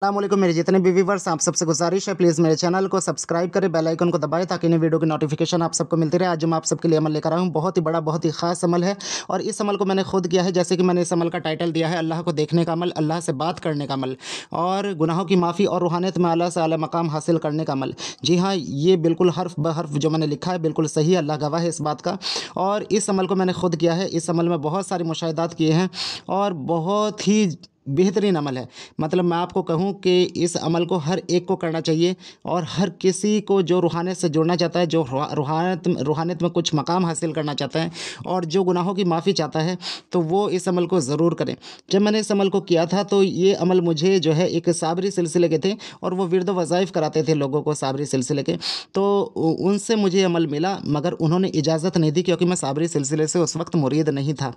अस्सलामुअलैकुम मेरे जितने भी व्यूवर्स आप सबसे गुजारिश है प्लीज़ मेरे चैनल को सब्सक्राइब करें, बेल आइकन को दबाएं ताकि नई वीडियो की नोटिफिकेशन आप सबको मिलती रहे। आज मैं आप सबके लिए अमल लेकर आया हूँ, बहुत ही बड़ा बहुत ही ख़ास अमल है और इस अमल को मैंने खुद किया है। जैसे कि मैंने इस अमल का टाइटल दिया है अल्लाह को देखने का अमल, अल्लाह से बात करने का अमल और गुनाहों की माफ़ी और रूहानियत में आला से आला मकाम हासिल करने का अमल। जी हाँ, ये बिल्कुल हर्फ ब हर्फ जो मैंने लिखा है बिल्कुल सही है, अल्लाह गवाह है इस बात का। और इस अमल को मैंने खुद किया है। इस अमल में बहुत सारे मुशाहिदात किए हैं और बहुत ही बेहतरीन अमल है। मतलब मैं आपको कहूँ कि इस अमल को हर एक को करना चाहिए और हर किसी को जो रूहानियत से जुड़ना चाहता है, जो रूहानियत में कुछ मकाम हासिल करना चाहता है और जो गुनाहों की माफ़ी चाहता है, तो वो इस अमल को ज़रूर करें। जब मैंने इस अमल को किया था तो ये अमल मुझे जो है एक साबरी सिलसिले के थे और वो विर्द वज़ाइफ़ कराते थे लोगों को साबरी सिलसिले के। तो उनसे मुझे ये अमल मिला, मगर उन्होंने इजाज़त नहीं दी क्योंकि मैं साबरी सिलसिले से उस वक्त मुरीद नहीं था।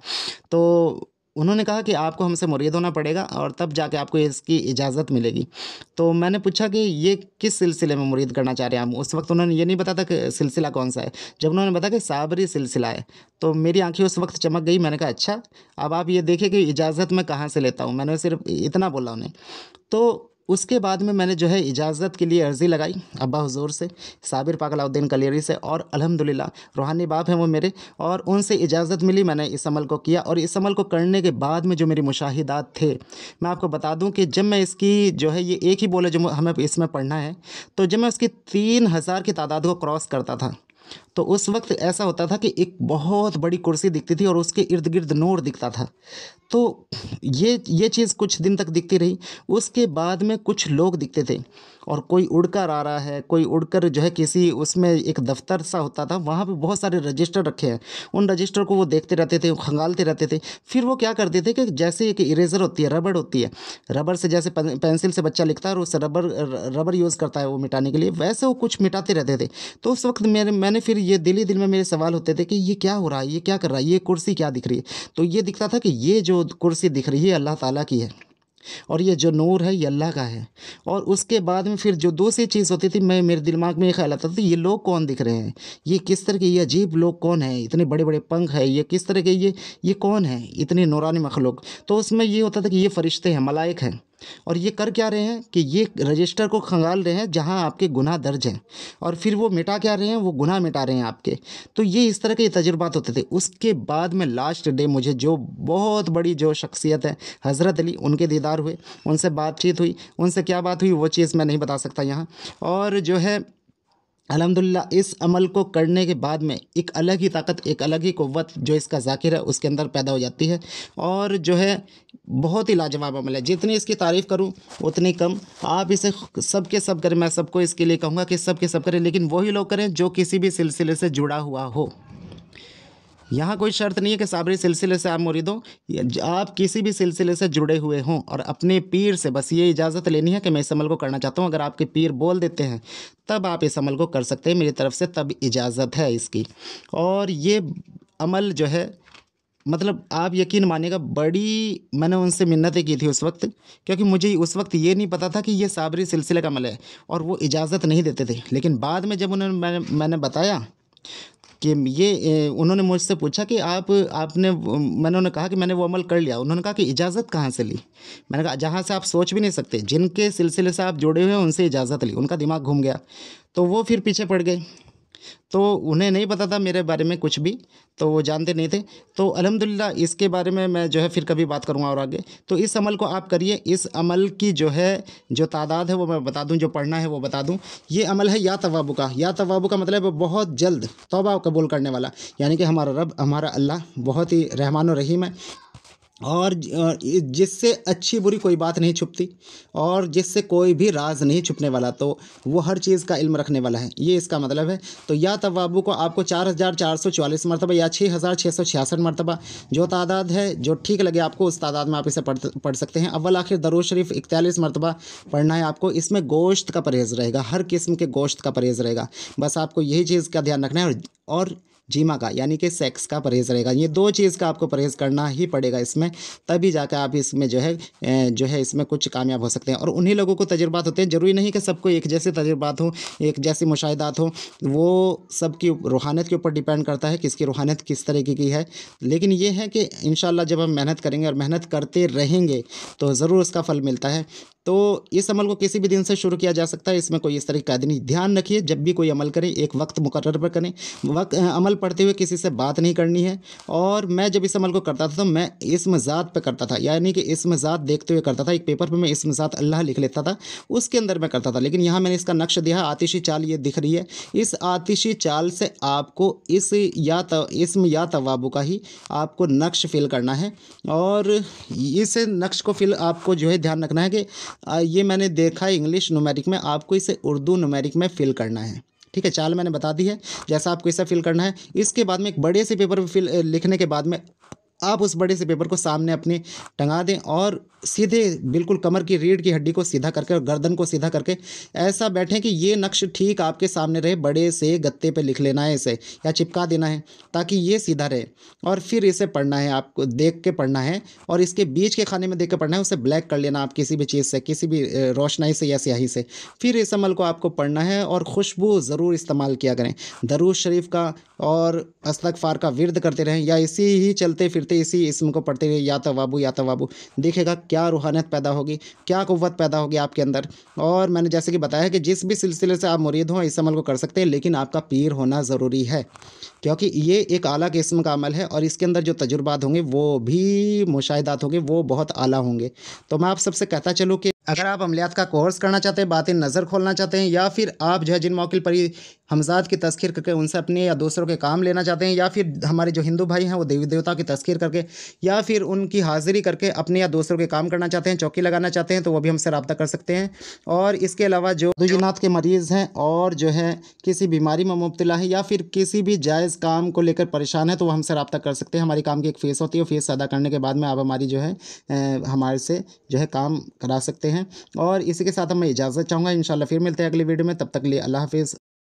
तो उन्होंने कहा कि आपको हमसे मुरीद होना पड़ेगा और तब जाके आपको इसकी इजाज़त मिलेगी। तो मैंने पूछा कि ये किस सिलसिले में मुरीद करना चाह रहे हैं आप? उस वक़्त उन्होंने ये नहीं बताया था कि सिलसिला कौन-सा है। जब उन्होंने बताया कि साबरी सिलसिला है, तो मेरी आँखें उस वक़्त चमक गई। मैंने कहा अच्छा, अब आप ये देखिए कि इजाज़त मैं कहाँ से लेता हूँ। मैंने सिर्फ़ इतना बोला उन्हें। तो उसके बाद में मैंने जो है इजाज़त के लिए अर्ज़ी लगाई अब्बा हुज़ूर से, साबिर पाक अलाउद्दीन कलियरी से और अल्हम्दुलिल्लाह रूहानी बाप हैं वो मेरे और उनसे इजाज़त मिली। मैंने इस अमल को किया और इस अमल को करने के बाद में जो मेरे मुशाहिदात थे, मैं आपको बता दूं कि जब मैं इसकी जो है ये एक ही बोल है जो हमें इसमें पढ़ना है, तो जब मैं उसकी 3000 की तादाद को क्रॉस करता था, तो उस वक्त ऐसा होता था कि एक बहुत बड़ी कुर्सी दिखती थी और उसके इर्द गिर्द नूर दिखता था। तो ये चीज़ कुछ दिन तक दिखती रही। उसके बाद में कुछ लोग दिखते थे और कोई उड़कर आ रहा है, कोई उड़कर जो है किसी उसमें एक दफ्तर सा होता था, वहाँ पे बहुत सारे रजिस्टर रखे हैं। उन रजिस्टर को वो देखते रहते थे, खंगालते रहते थे। फिर वो क्या करते थे कि जैसे एक इरेज़र होती है, रबड़ होती है, रबड़ से जैसे पेंसिल से बच्चा लिखता है और उस रबड़ यूज़ करता है वो मिटाने के लिए, वैसे वो कुछ मिटाते रहते थे। तो उस वक्त मैंने फिर ये दिल ही दिल में मेरे सवाल होते थे कि ये क्या हो रहा है, ये क्या कर रहा है, ये कुर्सी क्या दिख रही है। तो ये दिखता था कि ये जो कुर्सी दिख रही है अल्लाह ताला की है और ये जो नूर है ये अल्लाह का है। और उसके बाद में फिर जो दूसरी चीज़ होती थी, मैं मेरे दिमाग में ये ख्याल आता था ये लोग कौन दिख रहे हैं, ये किस तरह के, ये अजीब लोग कौन हैं, इतने बड़े बड़े पंख है, ये किस तरह के, ये कौन है, इतनी नूरानी मखलूक। तो उसमें ये होता था कि ये फरिश्ते हैं, मलाइक हैं और ये कर क्या रहे हैं कि ये रजिस्टर को खंगाल रहे हैं जहाँ आपके गुनाह दर्ज हैं और फिर वो मिटा क्या रहे हैं, वो गुनाह मिटा रहे हैं आपके। तो ये इस तरह के तजुर्बात होते थे। उसके बाद में लास्ट डे मुझे जो बहुत बड़ी जो शख्सियत है हज़रत अली, उनके दीदार हुए, उनसे बातचीत हुई। उनसे क्या बात हुई वो चीज़ मैं नहीं बता सकता यहाँ। और जो है अल्हम्दुलिल्लाह इस अमल को करने के बाद में एक अलग ही ताकत, एक अलग ही क़ुव्वत जो इसका ज़ाकिर है उसके अंदर पैदा हो जाती है और जो है बहुत ही लाजवाब अमल है। जितनी इसकी तारीफ़ करूँ उतनी कम। आप इसे सब के सब करें, मैं सबको इसके लिए कहूँगा कि सब के सब करें, लेकिन वही लोग करें जो किसी भी सिलसिले से जुड़ा हुआ हो। यहाँ कोई शर्त नहीं है कि साबरी सिलसिले से आप मुरीद हो, आप किसी भी सिलसिले से जुड़े हुए हों और अपने पीर से बस ये इजाज़त लेनी है कि मैं इस अमल को करना चाहता हूँ। अगर आपके पीर बोल देते हैं तब आप इस अमल को कर सकते हैं, मेरी तरफ से तब इजाज़त है इसकी। और ये अमल जो है, मतलब आप यकीन मानिएगा, बड़ी मैंने उनसे मिन्नतें की थी उस वक्त, क्योंकि मुझे उस वक्त ये नहीं पता था कि ये साबरी सिलसिले का अमल है और वो इजाज़त नहीं देते थे। लेकिन बाद में जब उन्होंने मैंने बताया कि ये उन्होंने मुझसे पूछा कि मैंने उन्हें कहा कि मैंने वो अमल कर लिया। उन्होंने कहा कि इजाज़त कहाँ से ली? मैंने कहा जहाँ से आप सोच भी नहीं सकते, जिनके सिलसिले से आप जुड़े हुए हैं उनसे इजाज़त ली। उनका दिमाग घूम गया, तो वो फिर पीछे पड़ गए। तो उन्हें नहीं पता था मेरे बारे में कुछ भी, तो वो जानते नहीं थे। तो अल्हम्दुलिल्लाह इसके बारे में मैं जो है फिर कभी बात करूँगा और आगे। तो इस अमल को आप करिए। इस अमल की जो है जो तादाद है वो मैं बता दूँ, जो पढ़ना है वो बता दूँ। ये अमल है या तवाबु का। या तवाबु का मतलब है बहुत जल्द तौबा कबूल करने वाला, यानी कि हमारा रब, हमारा अल्लाह बहुत ही रहमान और रहीम है और जिससे अच्छी बुरी कोई बात नहीं छुपती और जिससे कोई भी राज नहीं छुपने वाला, तो वो हर चीज़ का इल्म रखने वाला है, ये इसका मतलब है। तो या तवाबू को आपको 4444 मरतबा या 6666 मरतबा, जो तादाद है जो ठीक लगे आपको उस तादाद में आप इसे पढ़ सकते हैं। अव्वल आखिर दरूद शरीफ 41 मरतबा पढ़ना है आपको। इसमें गोश्त का परहेज़ रहेगा, हर किस्म के गोश्त का परहेज़ रहेगा। बस आपको यही चीज़ का ध्यान रखना है और जीमा का, यानी कि सेक्स का परहेज़ रहेगा। ये दो चीज़ का आपको परहेज़ करना ही पड़ेगा इसमें, तभी जाकर आप इसमें जो है इसमें कुछ कामयाब हो सकते हैं। और उन्हीं लोगों को तजुर्बात होते हैं, ज़रूरी नहीं कि सबको एक जैसे तजुर्बात हो, एक जैसी मुशाहिदात हो। वो सबकी रूहानियत के ऊपर डिपेंड करता है, किसकी रूहानियत किस तरीके की है। लेकिन ये है कि इंशाअल्लाह जब हम मेहनत करेंगे और मेहनत करते रहेंगे तो ज़रूर उसका फल मिलता है। तो इस अमल को किसी भी दिन से शुरू किया जा सकता है, इसमें कोई इस तरह की कैद नहीं। ध्यान रखिए, जब भी कोई अमल करें एक वक्त मुकर्रर पर करें। अमल पढ़ते हुए किसी से बात नहीं करनी है। और मैं जब इस अमल को करता था तो मैं इस्म ज़ात पे करता था, यानी कि इस्म ज़ात देखते हुए करता था। एक पेपर पे मैं इस्म ज़ात अल्लाह लिख लेता था, उसके अंदर मैं करता था। लेकिन यहाँ मैंने इसका नक्श दिया है, आतिशी चाल ये दिख रही है। इस आतिशी चाल से आपको इस्म या तवाबु का ही आपको नक्श फिल करना है। और इस नक्श को फिल आपको जो है ध्यान रखना है कि ये मैंने देखा है इंग्लिश न्यूमेरिक में, आपको इसे उर्दू न्यूमेरिक में फिल करना है। ठीक है, चाल मैंने बता दी है जैसा आपको इसे फिल करना है। इसके बाद में एक बड़े से पेपर पे लिखने के बाद में आप उस बड़े से पेपर को सामने अपने टंगा दें और सीधे बिल्कुल कमर की रीढ़ की हड्डी को सीधा करके और गर्दन को सीधा करके ऐसा बैठें कि ये नक्श ठीक आपके सामने रहे। बड़े से गत्ते पे लिख लेना है इसे या चिपका देना है ताकि ये सीधा रहे। और फिर इसे पढ़ना है, आपको देख के पढ़ना है और इसके बीच के खाने में देख के पढ़ना है। उसे ब्लैक कर लेना आप किसी भी चीज़ से, किसी भी रोशनाई से या स्याही से। फिर इस अमल को आपको पढ़ना है और खुशबू ज़रूर इस्तेमाल किया करें। दरूद शरीफ का और इस्तग़फ़ार का विर्द करते रहें या इसी ही चलते फिरते इसी इस्म को पढ़ते रहिए, या तवाबू। देखिएगा क्या रूहानियत पैदा होगी, क्या क़ुव्वत पैदा होगी आपके अंदर। और मैंने जैसे कि बताया कि जिस भी सिलसिले से आप मुरीद हों इस अमल को कर सकते हैं, लेकिन आपका पीर होना ज़रूरी है, क्योंकि ये एक आला किस्म का अमल है और इसके अंदर जो तजुर्बात होंगे वो भी मुशाहिदात होंगे, वो बहुत आला होंगे। तो मैं आप सबसे कहता चलूँ कि अगर आप अमलियात का कोर्स करना चाहते हैं, बातें नज़र खोलना चाहते हैं, या फिर आप जो है जिन मौकिल पर हमज़ात की तज़कीर करके उनसे अपने या दूसरों के काम लेना चाहते हैं, या फिर हमारे जो हिंदू भाई हैं वो देवी देवता की तज़कीर करके या फिर उनकी हाज़िरी करके अपने या दूसरों के काम करना चाहते हैं, चौकी लगाना चाहते हैं, तो वो भी हमसे रब्ता कर सकते हैं। और इसके अलावा जो दुजुनात के मरीज़ हैं और जो है किसी बीमारी में मुब्तला है या फिर किसी भी जायज़ काम को लेकर परेशान है, तो वो हमसे रब्ता कर सकते हैं। हमारी काम की एक फ़ीस होती है, फ़ीस अदा करने के बाद में आप हमारी जो है हमारे से जो है काम करा सकते हैं। और इसी के साथ मैं इजाज़त चाहूँगा। इंशाल्लाह फिर मिलते हैं अगली वीडियो में, तब तक के लिए अल्लाह हाफ़िज़।